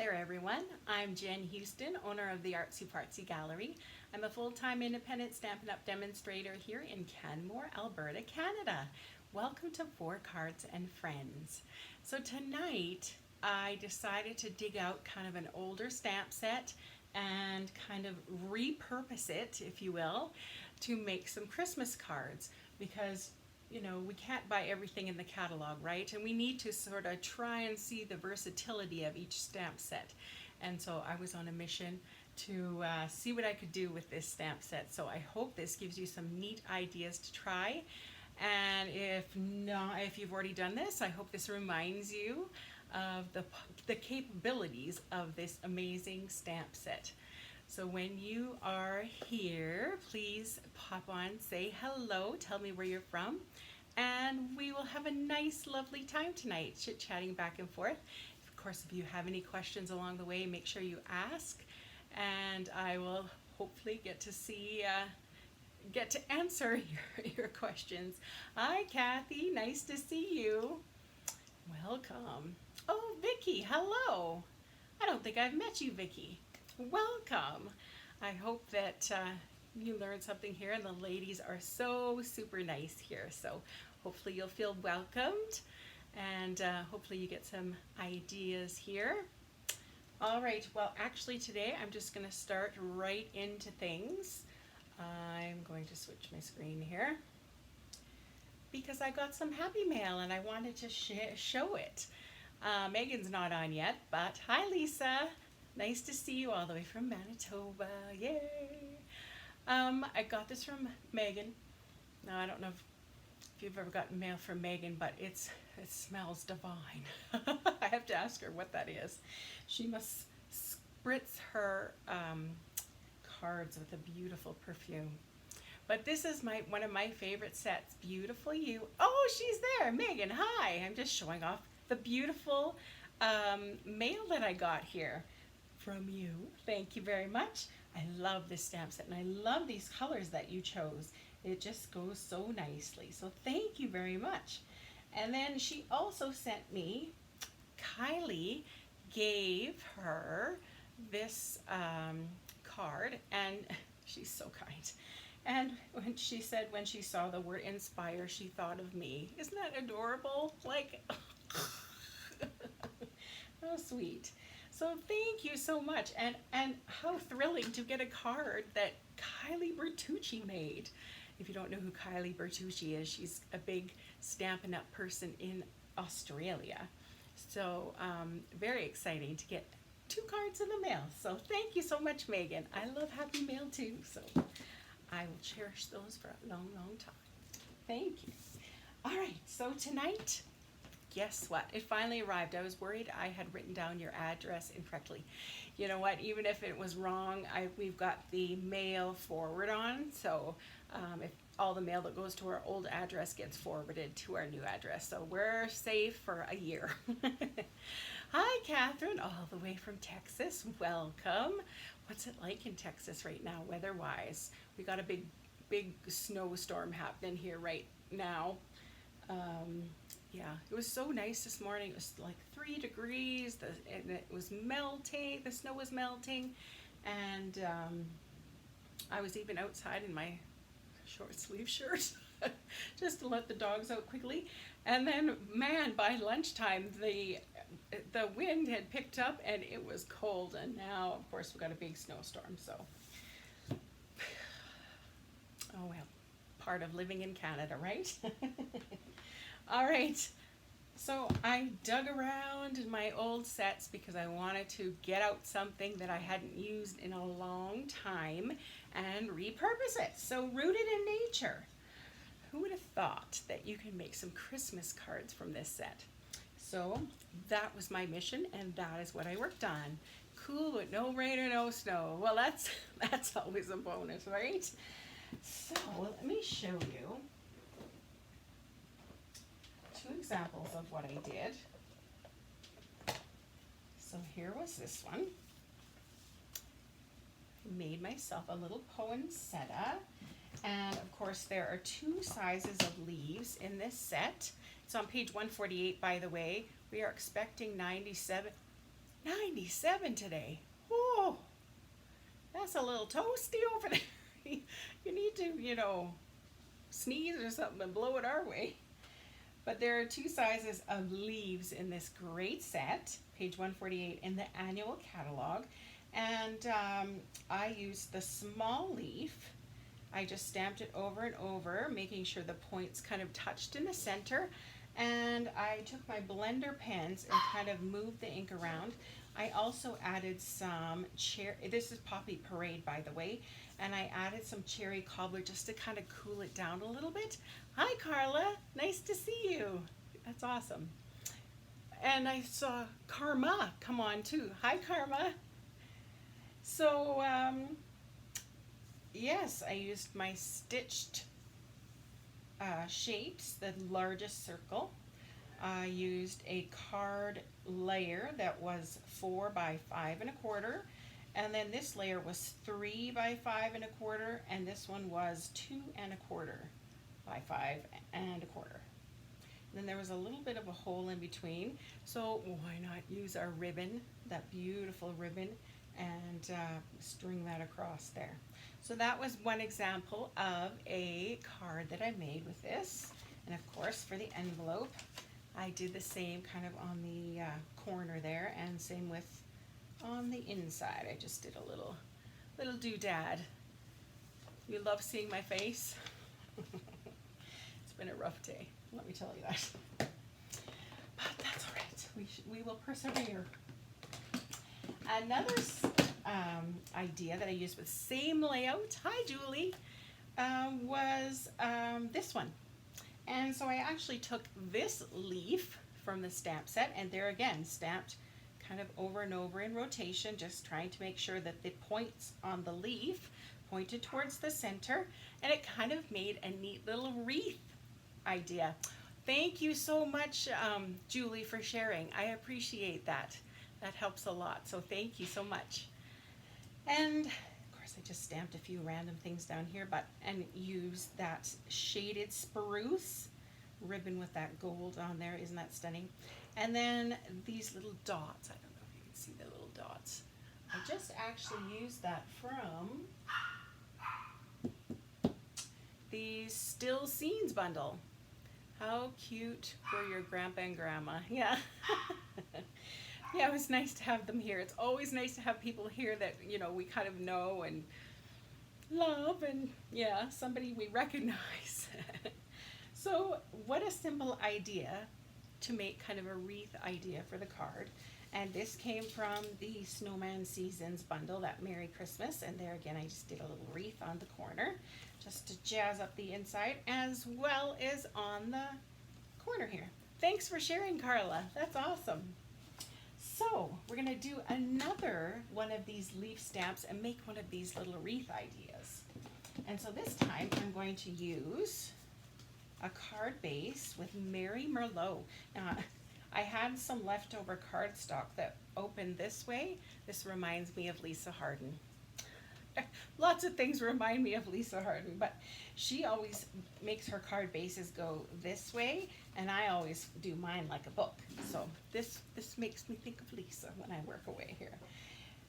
there everyone, I'm Jen Houston, owner of the Artsy Fartsy Gallery. I'm a full-time independent Stampin' Up! Demonstrator here in Canmore, Alberta, Canada. Welcome to Four Cards and Friends. So tonight I decided to dig out kind of an older stamp set and kind of repurpose it, if you will, to make some Christmas cards because we can't buy everything in the catalog, right? And we need to sort of try and see the versatility of each stamp set. And so I was on a mission to see what I could do with this stamp set. So I hope this gives you some neat ideas to try. And if not, if you've already done this, I hope this reminds you of the capabilities of this amazing stamp set. So when you are here, please pop on, say hello, tell me where you're from, and we will have a nice, lovely time tonight, chit-chatting back and forth. Of course, if you have any questions along the way, make sure you ask, and I will hopefully get to answer your questions. Hi, Kathy, nice to see you. Welcome. Oh, Vicky, hello. I don't think I've met you, Vicky. Welcome. I hope that you learned something here, and the ladies are so super nice here. So hopefully you'll feel welcomed, and hopefully you get some ideas here. All right, well, actually today I'm just going to start right into things. I'm going to switch my screen here because I got some happy mail and I wanted to show it. Megan's not on yet, but hi, Lisa. Nice to see you all the way from Manitoba. Yay! I got this from Megan. Now, I don't know if you've ever gotten mail from Megan, but it smells divine. I have to ask her what that is. She must spritz her cards with a beautiful perfume. But this is one of my favorite sets. Beautiful You. Oh, she's there. Megan, hi. I'm just showing off the beautiful mail that I got here from you. Thank you very much. I love this stamp set and I love these colors that you chose. It just goes so nicely. So thank you very much. And then she also sent me, Kylie gave her this card, and she's so kind. And when she said when she saw the word inspire, she thought of me. Isn't that adorable? Like, how sweet. So thank you so much, and how thrilling to get a card that Kylie Bertucci made. If you don't know who Kylie Bertucci is, she's a big Stampin' Up! Person in Australia. So very exciting to get 2 cards in the mail. So thank you so much, Megan. I love happy mail too, so I will cherish those for a long, long time. Thank you. All right, so tonight, guess what? It finally arrived. I was worried I had written down your address incorrectly. You know what? Even if it was wrong, we've got the mail forward on. So if all the mail that goes to our old address gets forwarded to our new address. So we're safe for a year. Hi, Catherine, all the way from Texas. Welcome. What's it like in Texas right now, weather-wise? We got a big snowstorm happening here right now. Yeah, it was so nice this morning. It was like 3 degrees, and it was melting, the snow was melting, and I was even outside in my short sleeve shirt just to let the dogs out quickly. And then, man, by lunchtime, the wind had picked up and it was cold, and now, of course, we got a big snowstorm, so. Oh well, part of living in Canada, right? All right, so I dug around in my old sets because I wanted to get out something that I hadn't used in a long time and repurpose it. So Rooted in Nature. Who would have thought that you can make some Christmas cards from this set? So that was my mission, and that is what I worked on. Cool, but no rain or no snow. Well, that's always a bonus, right? So let me show you 2 examples of what I did. So here was this one. Made myself a little poinsettia, and of course there are 2 sizes of leaves in this set. It's on page 148, by the way. We are expecting 97 97 today. Oh, that's a little toasty over there. You need to, sneeze or something and blow it our way. But there are two sizes of leaves in this great set, page 148 in the annual catalog. And I used the small leaf. I just stamped it over and over, making sure the points kind of touched in the center. And I took my blender pens and kind of moved the ink around. I also added some this is Poppy Parade, by the way, and I added some cherry cobbler just to kind of cool it down a little bit. Hi, Carla. Nice to see you. That's awesome. And I saw Karma come on too. Hi, Karma. So, yes, I used my stitched shapes, the largest circle. I used a card layer that was 4 by 5 1/4, and then this layer was 3 by 5 1/4, and this one was 2 1/4 by 5 1/4. Then there was a little bit of a hole in between, so why not use our ribbon, that beautiful ribbon, and string that across there. So that was one example of a card that I made with this. And of course, for the envelope, I did the same kind of on the corner there, and same with on the inside. I just did a little doodad. You love seeing my face? It's been a rough day, let me tell you that. But that's all right. We will persevere. Another idea that I used with same layout, hi Julie, was this one. And so I actually took this leaf from the stamp set, and there again, stamped kind of over and over in rotation, just trying to make sure that the points on the leaf pointed towards the center, and it kind of made a neat little wreath idea. Thank you so much, Julie, for sharing. I appreciate that. That helps a lot, so thank you so much. And of course I just stamped a few random things down here, and used that shaded spruce ribbon with that gold on there. Isn't that stunning? And then these little dots, I don't know if you can see the little dots. I just actually used that from the Still Scenes bundle. How cute were your grandpa and grandma? Yeah. Yeah, it was nice to have them here. It's always nice to have people here that, we kind of know and love, and yeah, somebody we recognize. So what a simple idea to make kind of a wreath idea for the card. And this came from the Snowman Seasons bundle, that Merry Christmas. And there again, I just did a little wreath on the corner just to jazz up the inside, as well as on the corner here. Thanks for sharing, Carla. That's awesome. So we're going to do another one of these leaf stamps and make one of these little wreath ideas. And so this time I'm going to use a card base with Mary Merlot. Now, I had some leftover cardstock that opened this way. This reminds me of Lisa Harden. Lots of things remind me of Lisa Harden, but she always makes her card bases go this way, and I always do mine like a book. So this makes me think of Lisa when I work away here.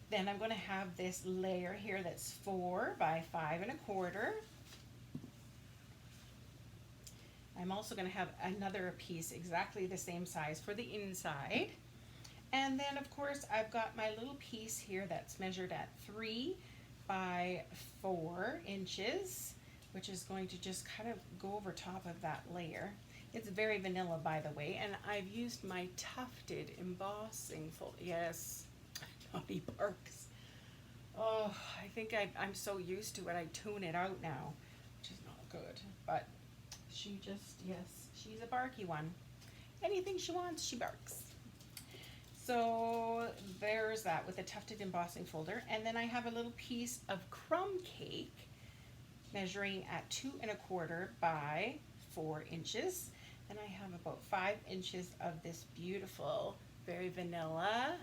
Then I'm going to have this layer here that's 4 by 5 1/4. I'm also going to have another piece exactly the same size for the inside. And then of course I've got my little piece here that's measured at 3 by 4 inches, which is going to just kind of go over top of that layer. It's very vanilla, by the way, and I've used my tufted embossing folder. Yes, naughty Barks. Oh, I think I'm so used to it, I tune it out now, which is not good. But she just, yes, she's a barky one. Anything she wants, she barks. So there's that with a tufted embossing folder. And then I have a little piece of crumb cake measuring at 2 1/4 by 4 inches. And I have about 5 inches of this beautiful, very vanilla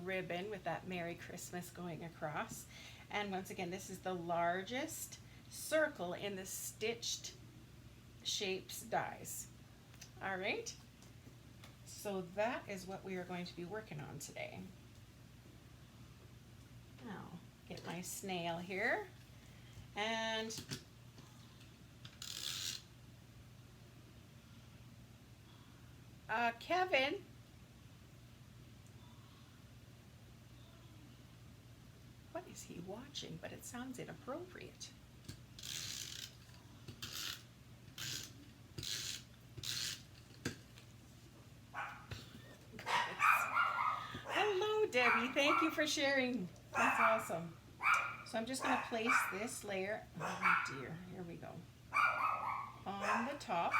ribbon with that Merry Christmas going across. And once again, this is the largest circle in the stitched shapes dies. All right. So that is what we are going to be working on today. Now, get my snail here. And Kevin, what is he watching? But it sounds inappropriate. Hello, Debbie. Thank you for sharing. That's awesome. So I'm just going to place this layer, oh dear, here we go, on the top,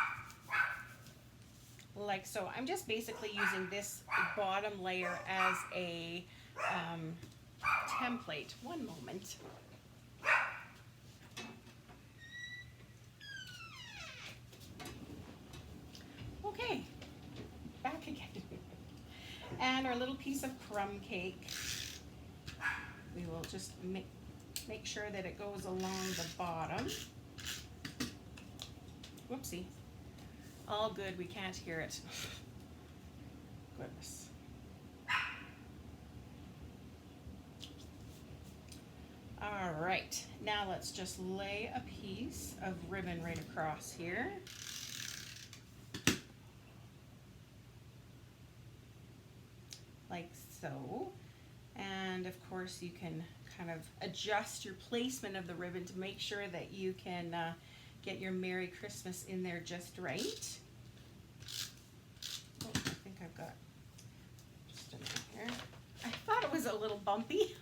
like so. I'm just basically using this bottom layer as a template. One moment. Okay, back again. And our little piece of crumb cake, we will just make sure that it goes along the bottom. Whoopsie. All good, we can't hear it. Goodness. All right, now let's just lay a piece of ribbon right across here. Like so. And of course you can kind of adjust your placement of the ribbon to make sure that you can get your Merry Christmas in there just right. Oh, I think I've got just a minute here. I thought it was a little bumpy.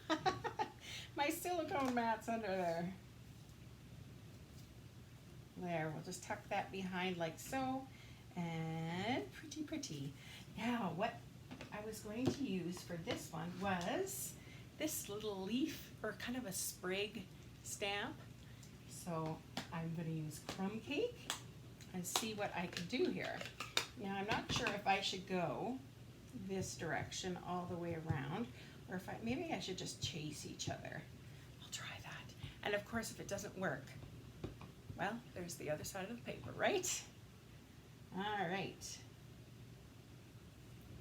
My silicone mat's under there. There, we'll just tuck that behind like so. And pretty, pretty. Now, what I was going to use for this one was this little leaf, or kind of a sprig stamp. So I'm going to use crumb cake and see what I can do here. Now I'm not sure if I should go this direction all the way around, or if maybe I should just chase each other. I'll try that. And of course, if it doesn't work, well, there's the other side of the paper, right? All right.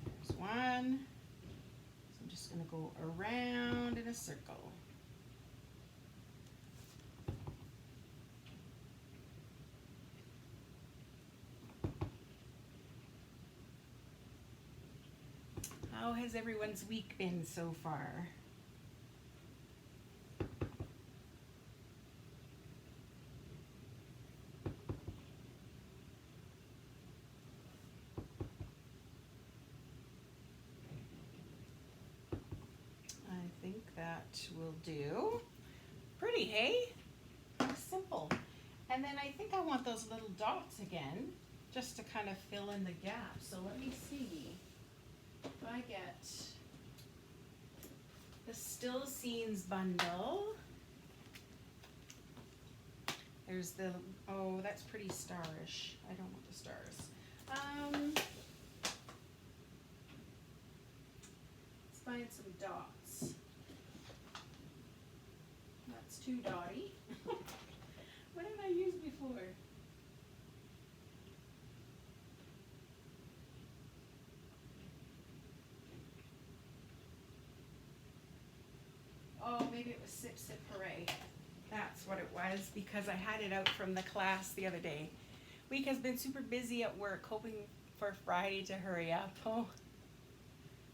There's one. So I'm just going to go around in a circle. How has everyone's week been so far? I think that will do. Pretty, hey? Simple. And then I think I want those little dots again, just to kind of fill in the gap. So let me see. If I get the Still Scenes bundle, there's the, oh, that's pretty starish. I don't want the stars. Let's find some dots. That's too dotty. What did I use before? Oh, maybe it was Sip Sip Hooray. That's what it was, because I had it out from the class the other day. Week has been super busy at work, hoping for Friday to hurry up. Oh,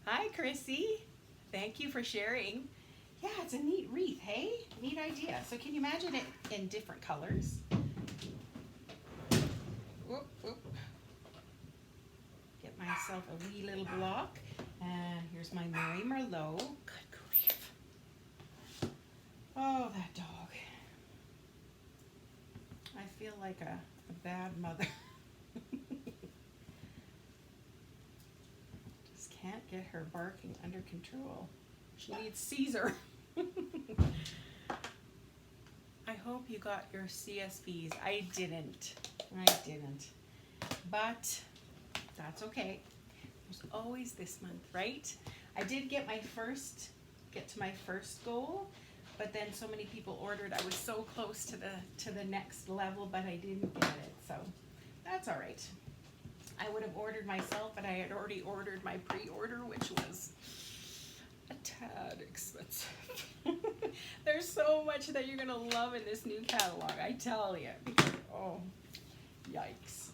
hi Chrissy. Thank you for sharing. Yeah, it's a neat wreath, hey? Neat idea. So can you imagine it in different colors? Whoop, whoop. Get myself a wee little block. And here's my Mary Merlot. Good grief. Oh, that dog. I feel like a bad mother. Just can't get her barking under control. She needs Caesar. I hope you got your CSVs. I didn't. But that's okay. There's always this month, right? I did get to my first goal, but then so many people ordered. I was so close to the next level, but I didn't get it. So that's all right. I would have ordered myself, but I had already ordered my pre-order, which was a tad expensive. much that you're gonna love in this new catalog, I tell you. Because, oh, yikes.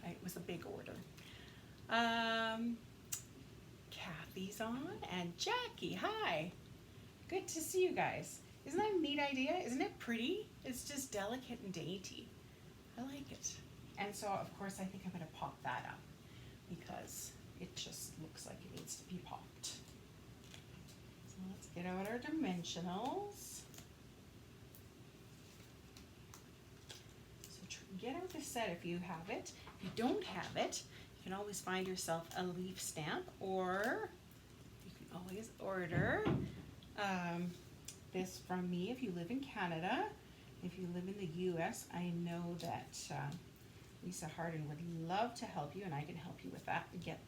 It was a big order. Kathy's on, and Jackie, hi. Good to see you guys. Isn't that a neat idea? Isn't it pretty? It's just delicate and dainty. I like it. And so, of course, I think I'm gonna pop that up because it just looks like it needs to be popped. So let's get out our dimensionals. So get out the set if you have it. If you don't have it, you can always find yourself a leaf stamp, or you can always order this from me if you live in Canada. If you live in the US, I know that Lisa Harden would love to help you, and I can help you with that. Get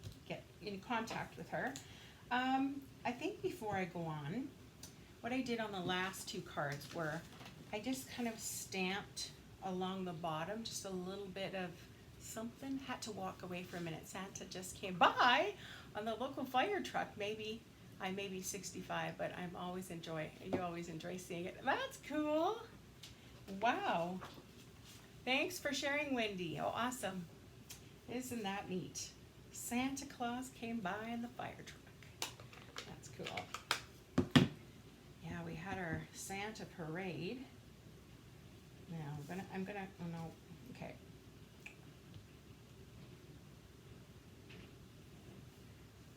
in contact with her. I think before I go on, what I did on the last two cards were I just kind of stamped along the bottom just a little bit of something. Had to walk away for a minute. Santa just came by on the local fire truck. Maybe I may be 65, but you always enjoy seeing it. That's cool. Wow. Thanks for sharing, Wendy. Oh, awesome. Isn't that neat? Santa Claus came by in the fire truck. That's cool. Yeah, we had our Santa parade. Now, I'm gonna, oh no, okay.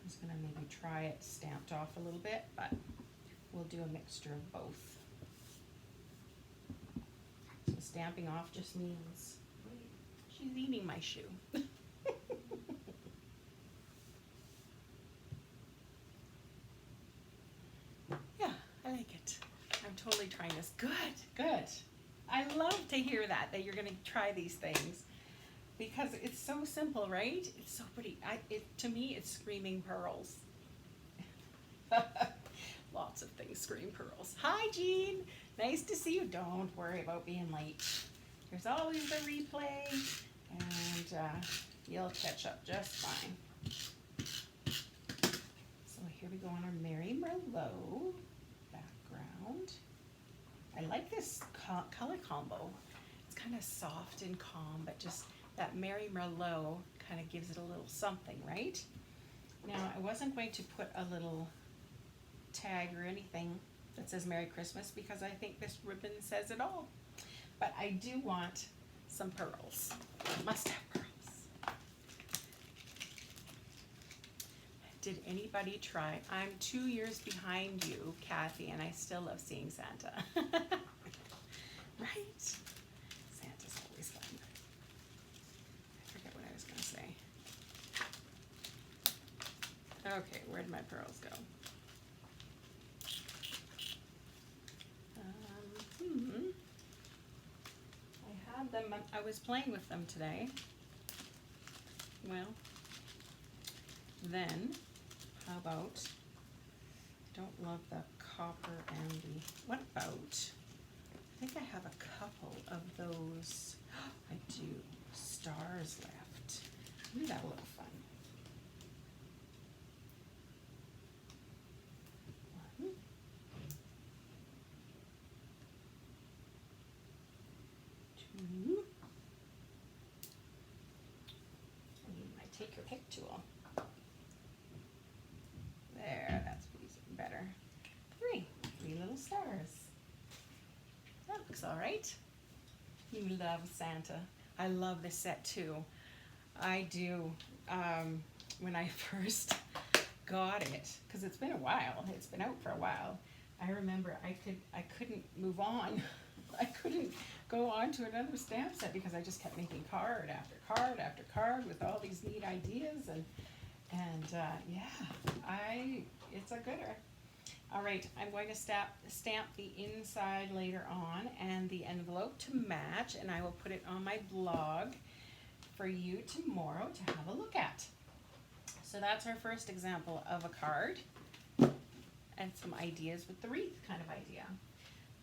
I'm just gonna maybe try it stamped off a little bit, but we'll do a mixture of both. So stamping off just means she's eating my shoe. Yeah, I like it. I'm totally trying this. Good, good. I love to hear that you're gonna try these things because it's so simple, right? It's so pretty. To me, it's screaming pearls. Lots of things scream pearls. Hi, Jean. Nice to see you. Don't worry about being late. There's always a replay, and you'll catch up just fine. So here we go on our Mary Merlot background. I like this color combo. It's kind of soft and calm, but just that Mary Merlot kind of gives it a little something, right? Now, I wasn't going to put a little tag or anything that says Merry Christmas because I think this ribbon says it all. But I do want some pearls. I must have pearls. Did anybody try? I'm 2 years behind you, Kathy, and I still love seeing Santa. Right? Santa's always fun. I forget what I was going to say. Okay, where did my pearls go? I had them, I was playing with them today. Well, then, how about, don't love the copper and the, what about, I think I have a couple of those, I do, stars left. Ooh, that'll look fun. One. Two. I need my take your pick tool. There, that's better. Three little stars. That looks all right. You love Santa. I love this set too. I do. When I first got it, because it's been a while. It's been out for a while. I remember I couldn't move on. I couldn't go on to another stamp set because I just kept making card after card after card with all these neat ideas, and yeah, it's a gooder. All right, I'm going to stamp the inside later on and the envelope to match, and I will put it on my blog for you tomorrow to have a look at. So that's our first example of a card and some ideas with the wreath kind of idea.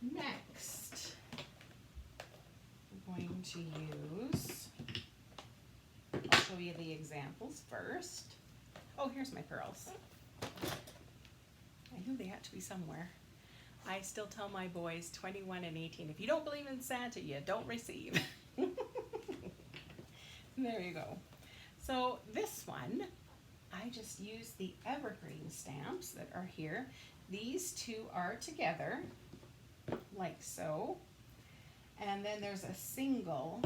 Next, we're going to use, I'll show you the examples first. Oh, here's my pearls. I knew they had to be somewhere. I still tell my boys 21 and 18, if you don't believe in Santa, you don't receive. There you go. So this one, I just used the evergreen stamps that are here. These two are together, like so. And then there's a single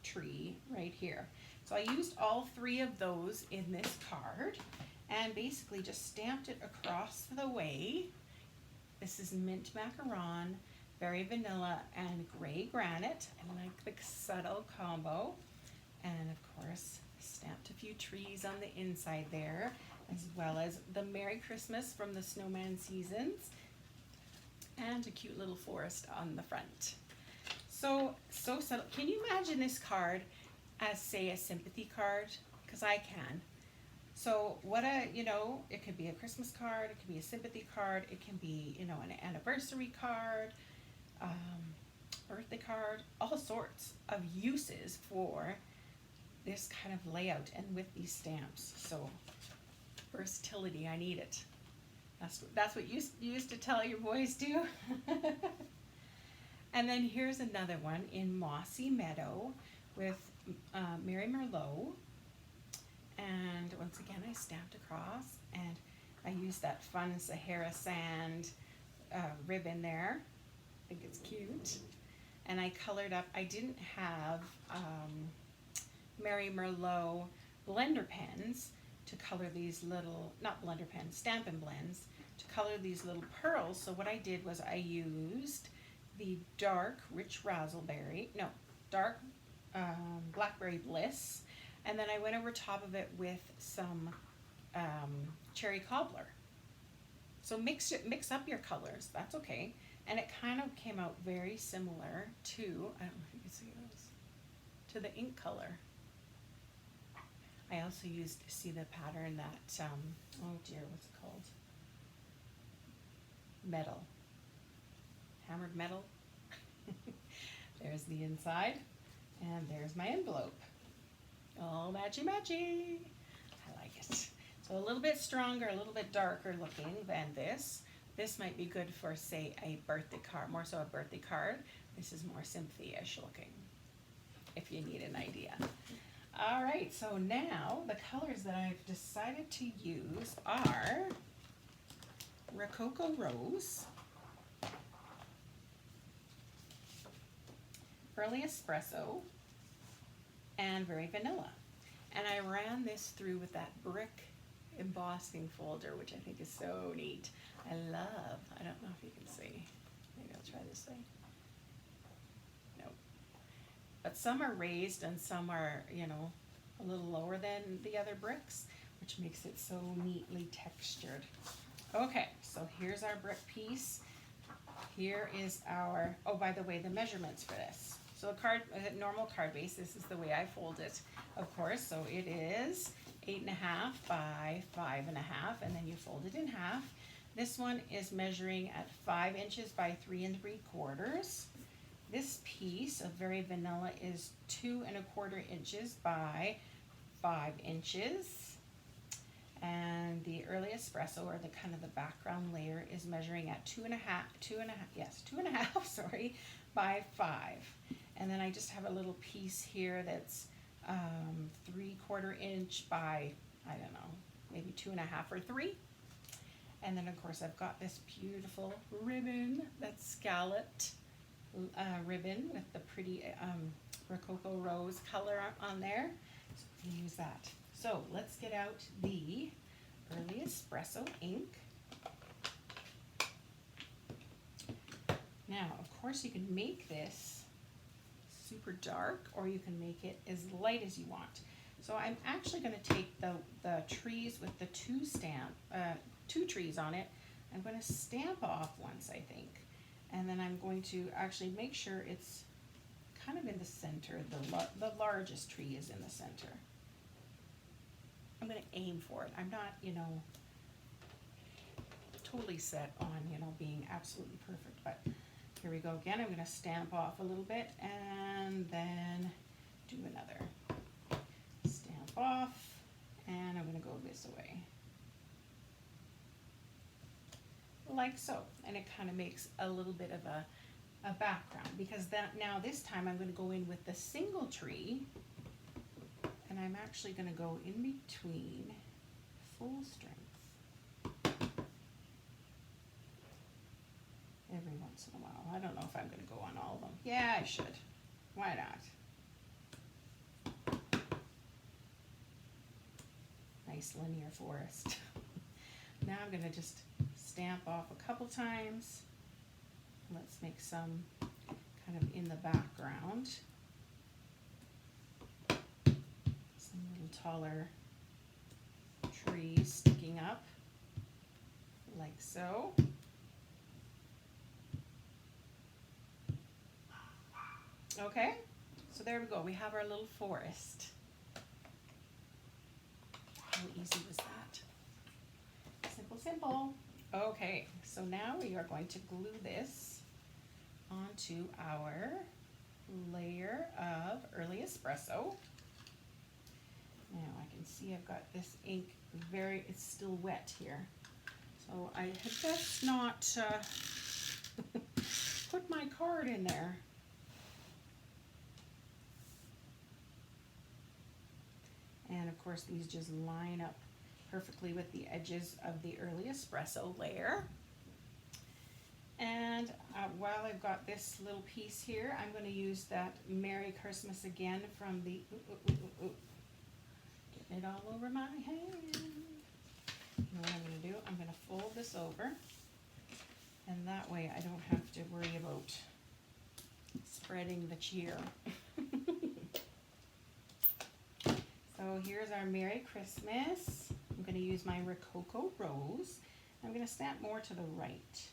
tree right here. So I used all three of those in this card and basically just stamped it across the way. This is mint macaron, berry vanilla, and gray granite. I like the subtle combo. And of course, stamped a few trees on the inside there, as well as the Merry Christmas from the Snowman Seasons, and a cute little forest on the front. So subtle. Can you imagine this card as, say, a sympathy card? Because I can. So it could be a Christmas card, it could be a sympathy card, it can be, an anniversary card, birthday card, all sorts of uses for this kind of layout and with these stamps. So versatility, I need it. That's what you used to tell your boys do. And then here's another one in Mossy Meadow with Mary Merlot. And once again, I stamped across, and I used that fun Sahara sand ribbon there. I think it's cute. And I colored up. I didn't have Mary Merlot blender pens to color these little, not blender pens, Stampin' Blends, to color these little pearls. So what I did was I used the dark rich dark blackberry bliss, and then I went over top of it with some cherry cobbler. So mix up your colors, that's okay. And it kind of came out very similar to, I don't know if you can see those, to the ink color. I also used, see the pattern that, oh dear, what's it called? Metal. Hammered metal. There's the inside, and there's my envelope. All matchy-matchy. I like it. So a little bit stronger, a little bit darker looking than this. This might be good for, say, a birthday card, more so a birthday card. This is more sympathy-ish looking, if you need an idea. All right, so now the colors that I've decided to use are Rococo Rose, Early Espresso, and Very Vanilla. And I ran this through with that brick embossing folder, which I think is so neat. I don't know if you can see. Maybe I'll try this way. Nope. But some are raised and some are, a little lower than the other bricks, which makes it so neatly textured. Okay, so here's our brick piece. Here is our, oh, by the way, the measurements for this. So a normal card base, this is the way I fold it, of course. So it is 8.5 by 5.5, and then you fold it in half. This one is measuring at 5 inches by 3 3/4. This piece of Very Vanilla is 2 1/4 inches by 5 inches. And the Early Espresso, or the kind of the background layer, is measuring at 2.5, sorry, by 5. And then I just have a little piece here that's 3/4 inch by, I don't know, maybe 2.5 or 3. And then of course I've got this beautiful ribbon, that's scalloped ribbon with the pretty Rococo Rose color on there. So we can use that. So let's get out the Early Espresso ink. Now, of course, you can make this super dark, or you can make it as light as you want. So I'm actually going to take the trees with the two trees on it. I'm going to stamp off once, I think. And then I'm going to actually make sure it's kind of in the center. The largest tree is in the center. I'm going to aim for it. I'm not, totally set on, being absolutely perfect. But here we go again. I'm going to stamp off a little bit and then do another. Stamp off, and I'm going to go this way. like so. And it kind of makes a little bit of a background, because now this time I'm going to go in with the single tree, and I'm actually going to go in between full strength every once in a while. I don't know if I'm going to go on all of them. Yeah, I should. Why not? Nice linear forest. Now I'm going to just stamp off a couple times. Let's make some kind of in the background. Some little taller trees sticking up, like so. Okay, so there we go. We have our little forest. How easy was that? Simple, simple. Okay, so now we are going to glue this onto our layer of early espresso. Now I can see I've got this ink it's still wet here. So I had best not put my card in there. And of course these just line up perfectly with the edges of the early espresso layer. And while I've got this little piece here, I'm going to use that Merry Christmas again from the, getting it all over my hand. And what I'm going to do, I'm going to fold this over, and that way I don't have to worry about spreading the cheer. So here's our Merry Christmas. I'm going to use my Rococo Rose. I'm going to stamp more to the right.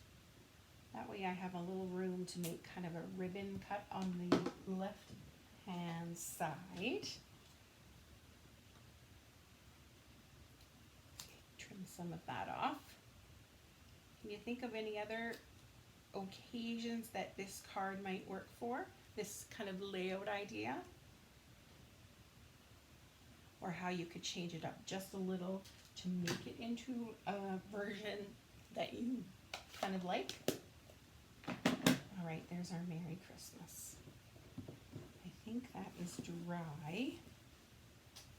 That way I have a little room to make kind of a ribbon cut on the left hand side. Trim some of that off. Can you think of any other occasions that this card might work for? This kind of layout idea? Or how you could change it up just a little to make it into a version that you kind of like. All right, there's our Merry Christmas. I think that is dry.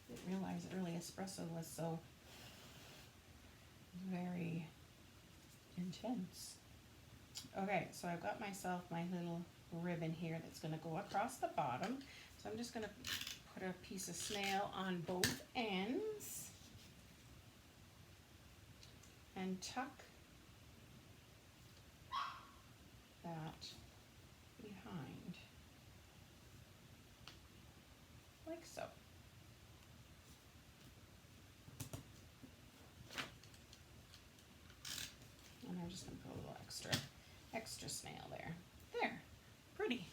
Didn't realize early espresso was so very intense. Okay, so I've got myself my little ribbon here that's going to go across the bottom. So I'm just going to put a piece of snail on both ends and tuck that behind, like so. And I'm just going to put a little extra snail there. There, pretty.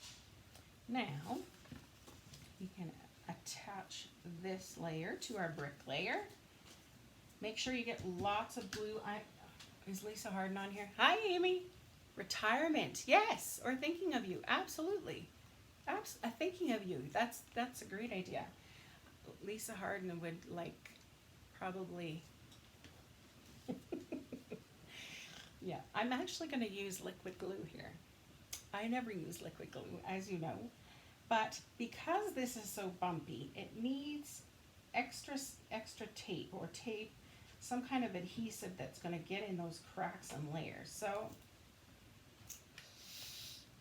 Now we can attach this layer to our brick layer. Make sure you get lots of glue. Is Lisa Harden on here? Hi, Amy. Retirement, yes, or thinking of you, absolutely. Thinking of you, that's a great idea. Lisa Harden would like probably. Yeah, I'm actually going to use liquid glue here. I never use liquid glue, as you know, but because this is so bumpy, it needs extra tape, or some kind of adhesive that's going to get in those cracks and layers. So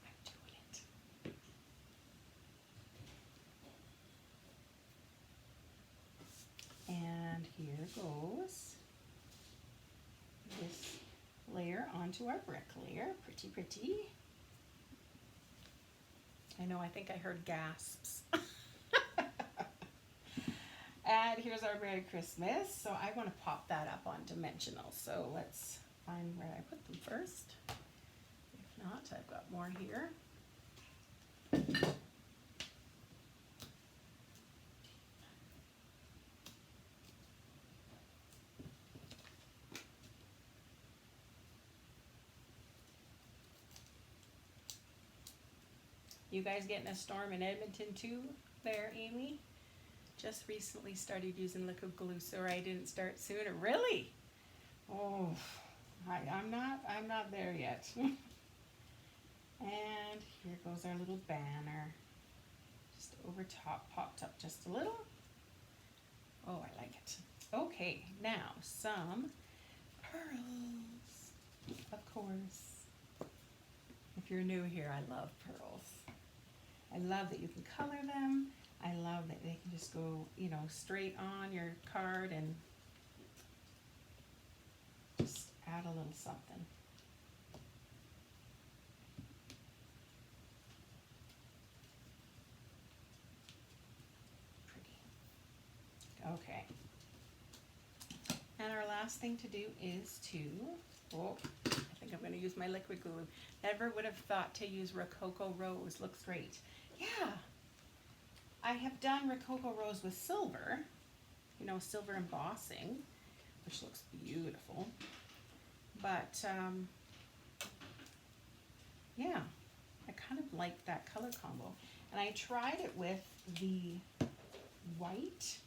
I'm doing it. And here goes this layer onto our brick layer. Pretty, pretty. I know, I think I heard gasps. And here's our Merry Christmas. So I want to pop that up on dimensional. So let's find where I put them first. If not, I've got more here. You guys getting a storm in Edmonton too there, Amy? Just recently started using liquid glue, so I didn't start sooner. Really? Oh, I'm not there yet. And here goes our little banner. Just over top, popped up just a little. Oh, I like it. Okay, now some pearls, of course. If you're new here, I love pearls. I love that you can color them. I love that they can just go, you know, straight on your card and just add a little something. Pretty. Okay. And our last thing to do is to, oh, I think I'm going to use my liquid glue. Never would have thought to use Rococo Rose. Looks great. Yeah. I have done Rococo Rose with silver, you know, silver embossing, which looks beautiful. But, yeah, I kind of like that color combo. And I tried it with the white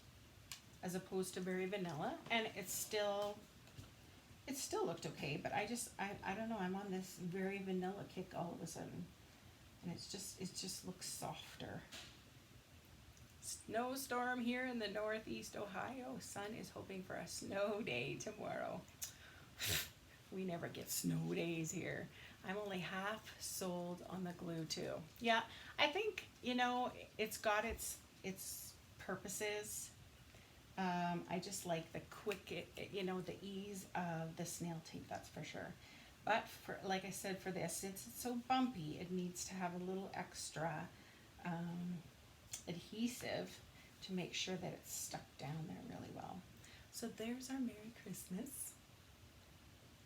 as opposed to Berry Vanilla, and it still looked okay, but I don't know, I'm on this Berry Vanilla kick all of a sudden. And it just looks softer. Snowstorm here in the Northeast Ohio. Sun is hoping for a snow day tomorrow. We never get snow days here. I'm only half sold on the glue too. Yeah, I think, you know, it's got its purposes. I just like the quick, you know, the ease of the snail tape, that's for sure. But for, like I said, for this, since it's so bumpy, it needs to have a little extra adhesive to make sure that it's stuck down there really well. So there's our Merry Christmas,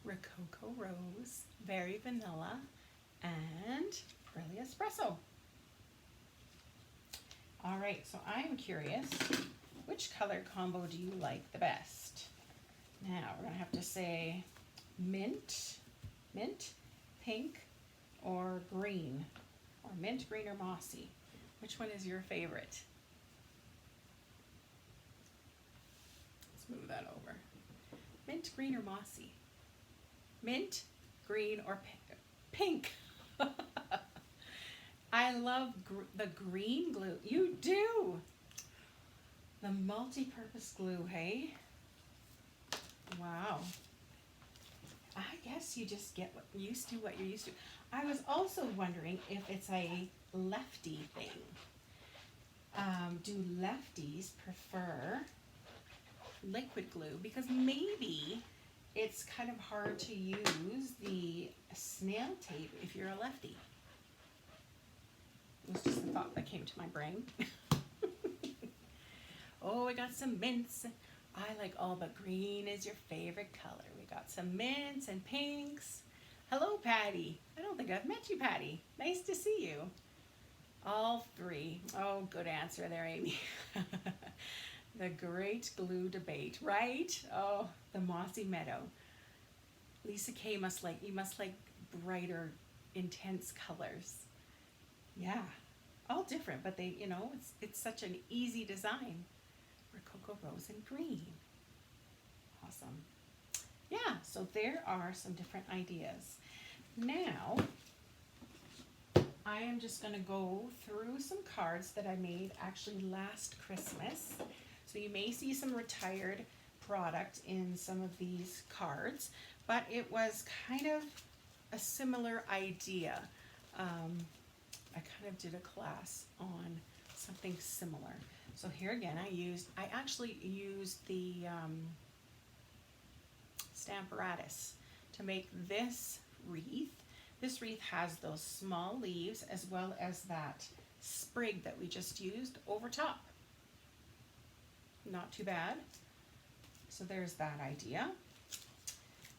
Rococo Rose, Berry Vanilla, and Pearly Espresso. All right, so I'm curious, which color combo do you like the best? Now we're gonna have to say mint, pink, or green, or mint, green, or mossy. Which one is your favorite? Let's move that over. Mint, green, or mossy? Mint, green, or pink? I love the green glue. You do! The multi-purpose glue, hey? Wow. I guess you just get used to what you're used to. I was also wondering if it's a lefty thing. Do lefties prefer liquid glue? Because maybe it's kind of hard to use the snail tape if you're a lefty. It was just a thought that came to my brain. Oh, we got some mints. I like all but green is your favorite color. We got some mints and pinks. Hello, Patty. I don't think I've met you, Patty. Nice to see you. All three. Oh, good answer there, Amy. The great glue debate, right? Oh, the mossy meadow. Lisa K you must like brighter, intense colors. Yeah, all different, but they, you know, it's such an easy design. Rococo Rose and green. Awesome. Yeah, so there are some different ideas. Now, I am just going to go through some cards that I made actually last Christmas. So you may see some retired product in some of these cards, but it was kind of a similar idea. I kind of did a class on something similar. So here again, I actually used the Stamparatus to make this wreath. This wreath has those small leaves as well as that sprig that we just used over top. Not too bad. So there's that idea.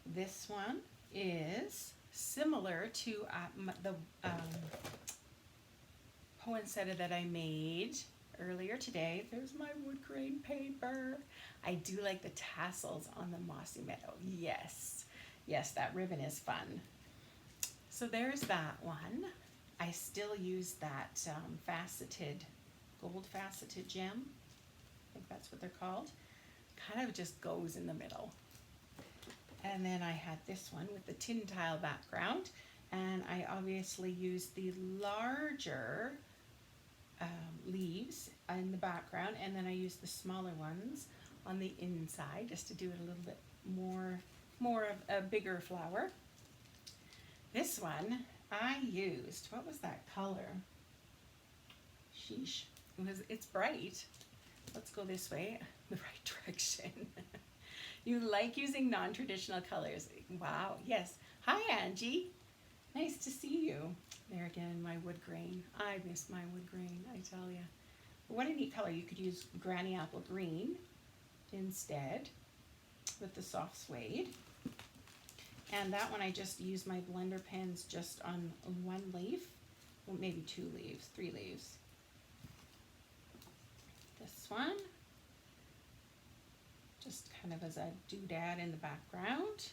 This one is similar to the poinsettia that I made earlier today. There's my wood grain paper. I do like the tassels on the mossy meadow. Yes, yes, that ribbon is fun. So there's that one. I still use that gold faceted gem. I think that's what they're called. Kind of just goes in the middle. And then I had this one with the tin tile background, and I obviously used the larger leaves in the background, and then I used the smaller ones on the inside just to do it a little bit more of a bigger flower. This one I used, what was that color? Sheesh, it's bright. Let's go this way, the right direction. You like using non-traditional colors. Wow, yes. Hi, Angie. Nice to see you. There again, my wood grain. I miss my wood grain, I tell you. What a neat color. You could use Granny Apple Green instead with the soft suede. And that one I just used my blender pens just on one leaf. Well, maybe 2 leaves, 3 leaves. This one, just kind of as a doodad in the background.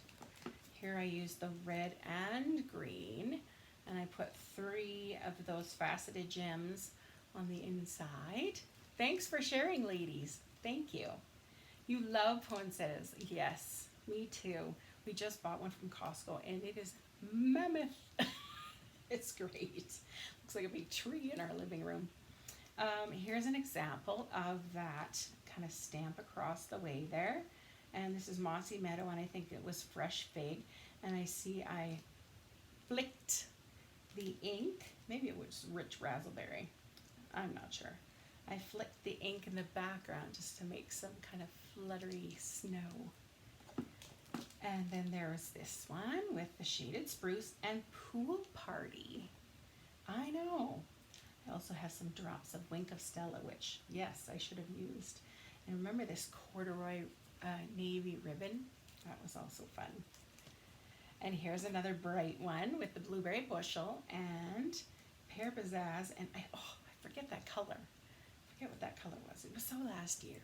Here I used the red and green, and I put 3 of those faceted gems on the inside. Thanks for sharing, ladies. Thank you. You love poinsettias. Yes, me too. We just bought one from Costco, and it is mammoth. It's great. Looks like a big tree in our living room. Here's an example of that kind of stamp across the way there. And this is Mossy Meadow, and I think it was Fresh Fig. And I see I flicked the ink. Maybe it was Rich Razzleberry. I'm not sure. I flicked the ink in the background just to make some kind of fluttery snow. And then there was this one with the Shaded Spruce and Pool Party. I know. I also have some drops of Wink of Stella, which, yes, I should have used. And remember this corduroy navy ribbon? That was also fun. And here's another bright one with the Blueberry Bushel and Pear Pizzazz. And I forget that color. I forget what that color was. It was so last year.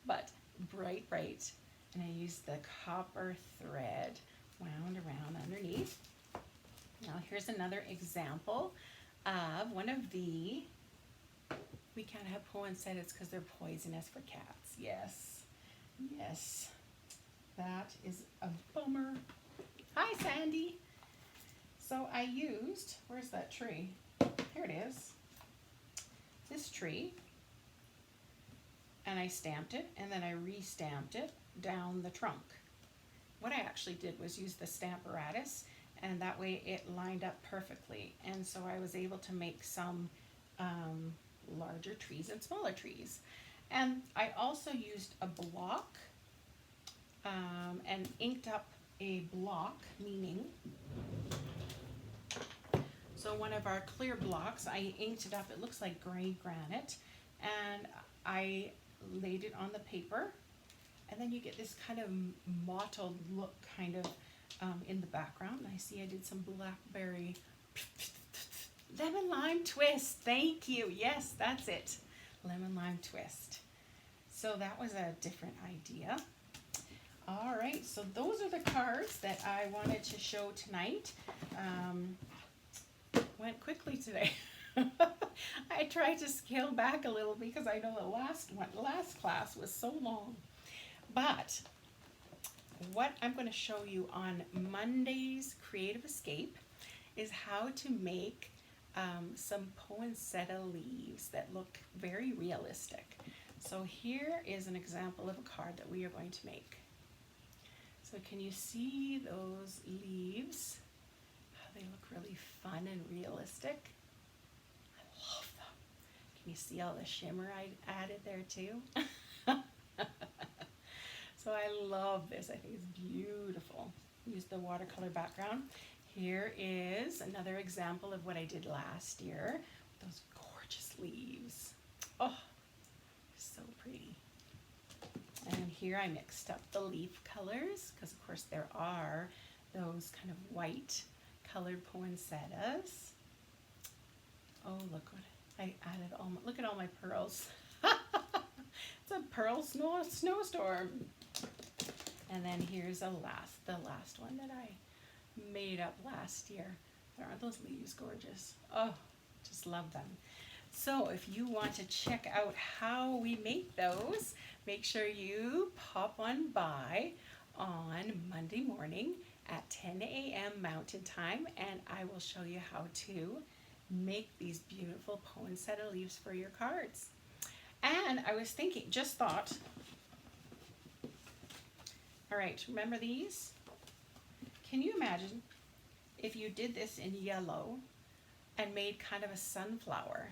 But bright, bright. And I used the copper thread wound around underneath. Now here's another example of one of the, we can't have poinsettias because they're poisonous for cats. Yes, yes, that is a bummer. Hi, Sandy. So I used, where's that tree? Here it is. This tree. And I stamped it, and then I re-stamped it down the trunk. What I actually did was use the Stamparatus, and that way it lined up perfectly. And so I was able to make some larger trees and smaller trees. And I also used a block and inked up a block, meaning, so one of our clear blocks, I inked it up, it looks like gray granite, and I laid it on the paper, and then you get this kind of mottled look kind of in the background. And I see I did some blackberry lemon lime twist. Thank you. Yes, that's it. Lemon lime twist. So that was a different idea. All right, so those are the cards that I wanted to show tonight. Went quickly today. I tried to scale back a little because I know the last class was so long. But what I'm going to show you on Monday's Creative Escape is how to make some poinsettia leaves that look very realistic. So here is an example of a card that we are going to make. So can you see those leaves? How they look really fun and realistic. I love them. Can you see all the shimmer I added there too? So I love this. I think it's beautiful. Use the watercolor background. Here is another example of what I did last year. Those gorgeous leaves. Oh, so pretty. And here I mixed up the leaf colors because of course there are those kind of white colored poinsettias. Oh, look what I added look at all my pearls. It's a pearl snowstorm. And then here's the last one that I made up last year. Aren't those leaves gorgeous? Oh, just love them. So if you want to check out how we make those, make sure you pop on by on Monday morning at 10 a.m. Mountain Time, and I will show you how to make these beautiful poinsettia leaves for your cards. And I was thinking, just thought, all right, remember these? Can you imagine if you did this in yellow and made kind of a sunflower?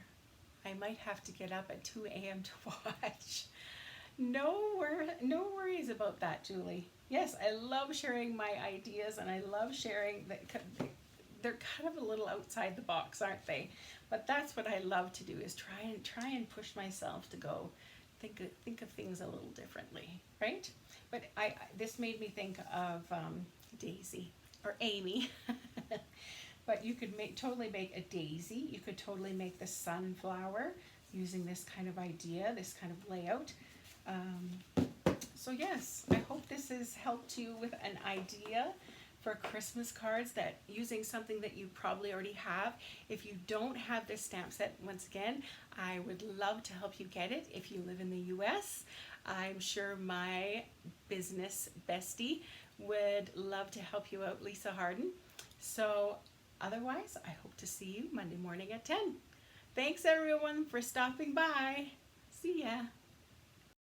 I might have to get up at 2 a.m. to watch. No worries about that, Julie. Yes, I love sharing my ideas, and I love sharing that. They're kind of a little outside the box, aren't they? But that's what I love to do, is try and push myself to go think of things a little differently, right? But this made me think of Daisy or Amy. But you could totally make a daisy. You could totally make the sunflower using this kind of idea, this kind of layout. So yes, I hope this has helped you with an idea for Christmas cards, that using something that you probably already have. If you don't have this stamp set, once again, I would love to help you get it. If you live in the US, I'm sure my business bestie would love to help you out, Lisa Harden. So otherwise, I hope to see you Monday morning at 10. Thanks everyone for stopping by. See ya.